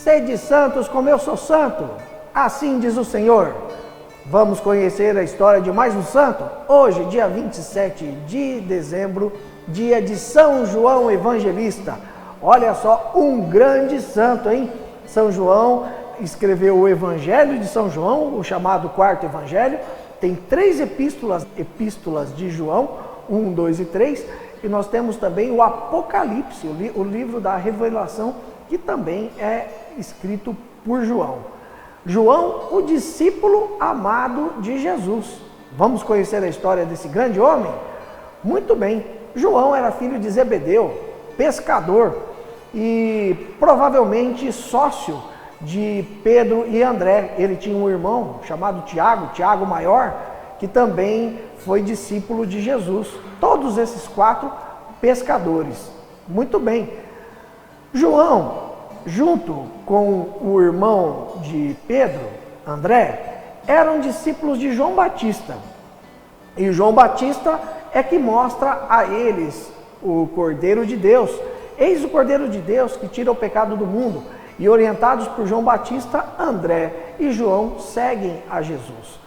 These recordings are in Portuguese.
sede santos como eu sou santo. Assim diz o Senhor. Vamos conhecer a história de mais um santo? Hoje, dia 27 de dezembro, dia de São João Evangelista. Olha só, um grande santo, hein? São João escreveu o Evangelho de São João, o chamado quarto Evangelho. Tem 3 epístolas de João, 1, 2 e 3. E nós temos também o Apocalipse, o livro da revelação, que também é escrito por João. João, o discípulo amado de Jesus. Vamos conhecer a história desse grande homem? Muito bem, João era filho de Zebedeu, pescador e provavelmente sócio de Pedro e André. Ele tinha um irmão chamado Tiago Maior, que também foi discípulo de Jesus. Todos esses 4 pescadores. Muito bem. João, junto com o irmão de Pedro, André, eram discípulos de João Batista. E João Batista é que mostra a eles o Cordeiro de Deus. Eis o Cordeiro de Deus que tira o pecado do mundo. E orientados por João Batista, André e João seguem a Jesus.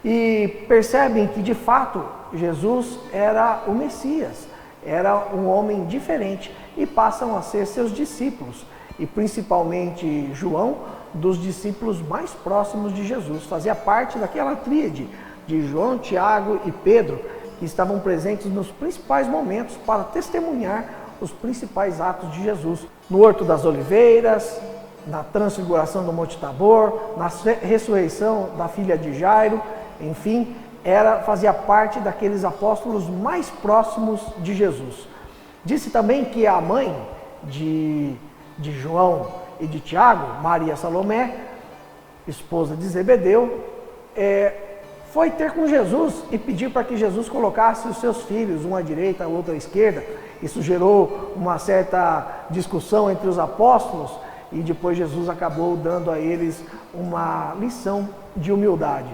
E percebem que, de fato, Jesus era o Messias, era um homem diferente, e passam a ser seus discípulos. E principalmente João, dos discípulos mais próximos de Jesus. Fazia parte daquela tríade de João, Tiago e Pedro, que estavam presentes nos principais momentos para testemunhar os principais atos de Jesus. No Horto das Oliveiras, na transfiguração do Monte Tabor, na ressurreição da filha de Jairo, enfim, fazia parte daqueles apóstolos mais próximos de Jesus. Disse também que a mãe de João e de Tiago, Maria Salomé, esposa de Zebedeu, foi ter com Jesus e pedir para que Jesus colocasse os seus filhos, um à direita, o outro à esquerda. Isso gerou uma certa discussão entre os apóstolos e depois Jesus acabou dando a eles uma lição de humildade.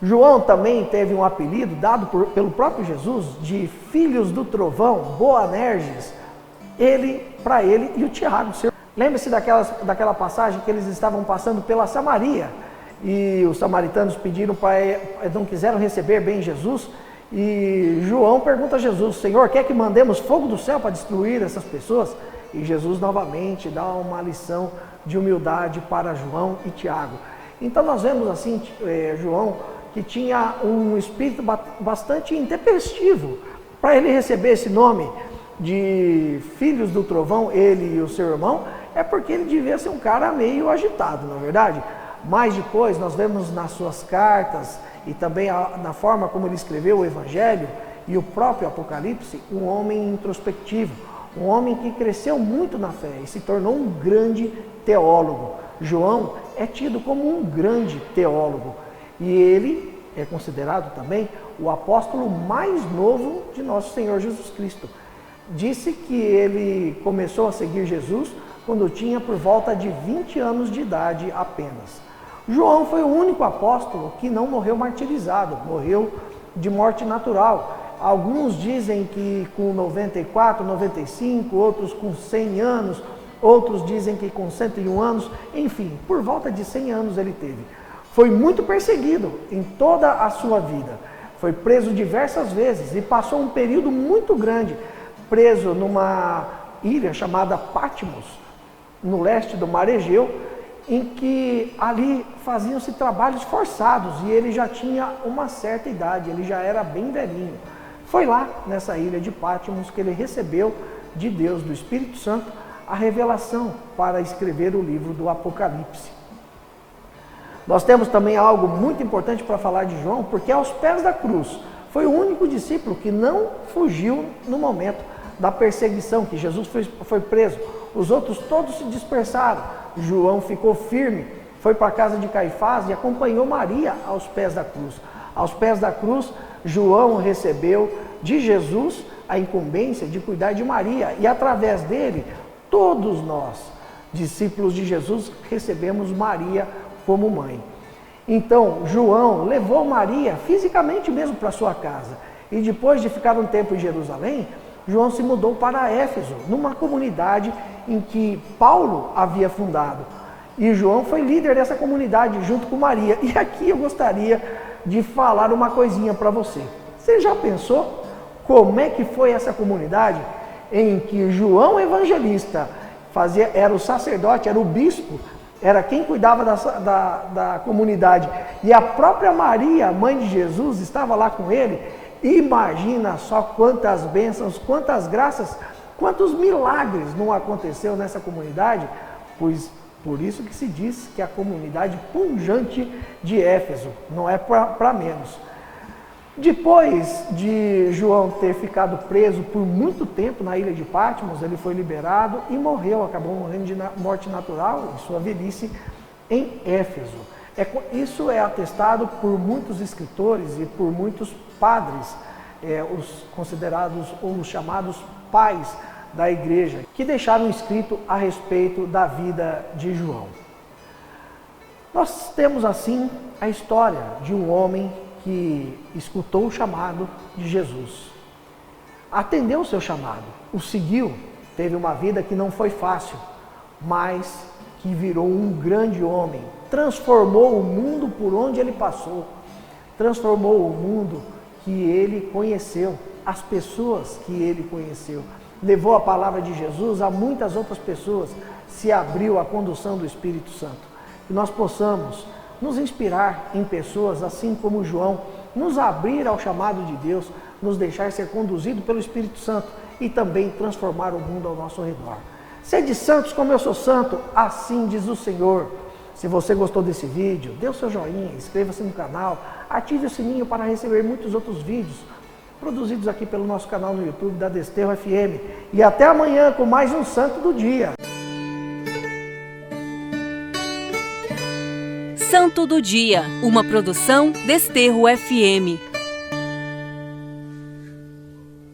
João também teve um apelido dado pelo próprio Jesus de Filhos do Trovão, Boanerges, para ele e o Tiago. Lembre-se daquela passagem que eles estavam passando pela Samaria e os samaritanos não quiseram receber bem Jesus, e João pergunta a Jesus: Senhor, quer que mandemos fogo do céu para destruir essas pessoas? E Jesus novamente dá uma lição de humildade para João e Tiago. Então nós vemos assim, João, que tinha um espírito bastante intempestivo. Para ele receber esse nome de Filhos do Trovão, ele e o seu irmão, é porque ele devia ser um cara meio agitado, não é verdade? Mas depois nós vemos nas suas cartas e também na forma como ele escreveu o Evangelho e o próprio Apocalipse, um homem introspectivo, um homem que cresceu muito na fé e se tornou um grande teólogo. João é tido como um grande teólogo e ele é considerado também o apóstolo mais novo de nosso Senhor Jesus Cristo. Disse que ele começou a seguir Jesus quando tinha por volta de 20 anos de idade apenas. João foi o único apóstolo que não morreu martirizado, morreu de morte natural. Alguns dizem que com 94, 95, outros com 100 anos, outros dizem que com 101 anos, enfim, por volta de 100 anos ele teve. Foi muito perseguido em toda a sua vida, foi preso diversas vezes e passou um período muito grande preso numa ilha chamada Patmos, no leste do Mar Egeu, em que ali faziam-se trabalhos forçados e ele já tinha uma certa idade, ele já era bem velhinho. Foi lá, nessa ilha de Patmos, que ele recebeu de Deus, do Espírito Santo, a revelação para escrever o livro do Apocalipse. Nós temos também algo muito importante para falar de João, porque aos pés da cruz foi o único discípulo que não fugiu no momento da perseguição, que Jesus foi preso. Os outros todos se dispersaram. João ficou firme, foi para a casa de Caifás e acompanhou Maria aos pés da cruz. Aos pés da cruz, João recebeu de Jesus a incumbência de cuidar de Maria e através dele, todos nós, discípulos de Jesus, recebemos Maria como mãe. Então, João levou Maria fisicamente mesmo para sua casa e depois de ficar um tempo em Jerusalém, João se mudou para Éfeso, numa comunidade em que Paulo havia fundado. E João foi líder dessa comunidade junto com Maria. E aqui eu gostaria de falar uma coisinha para você. Você já pensou como é que foi essa comunidade em que João Evangelista era o sacerdote, era o bispo, era quem cuidava da comunidade, e a própria Maria, mãe de Jesus, estava lá com ele? Imagina só quantas bênçãos, quantas graças, quantos milagres não aconteceu nessa comunidade, pois por isso que se diz que a comunidade pujante de Éfeso não é para menos. Depois de João ter ficado preso por muito tempo na ilha de Patmos, ele foi liberado e morreu, acabou morrendo de morte natural em sua velhice em Éfeso. Isso é atestado por muitos escritores e por muitos padres, os considerados ou os chamados pais da igreja, que deixaram escrito a respeito da vida de João. Nós temos assim a história de um homem que escutou o chamado de Jesus, atendeu o seu chamado, o seguiu, teve uma vida que não foi fácil, mas que virou um grande homem, transformou o mundo por onde ele passou, transformou o mundo que ele conheceu, as pessoas que ele conheceu, levou a palavra de Jesus a muitas outras pessoas, se abriu à condução do Espírito Santo. Que nós possamos nos inspirar em pessoas assim como João, nos abrir ao chamado de Deus, nos deixar ser conduzido pelo Espírito Santo e também transformar o mundo ao nosso redor. Sede santos como eu sou santo, assim diz o Senhor. Se você gostou desse vídeo, dê o seu joinha, inscreva-se no canal, ative o sininho para receber muitos outros vídeos produzidos aqui pelo nosso canal no YouTube da Desterro FM. E até amanhã com mais um Santo do Dia. Santo do Dia, uma produção Desterro FM.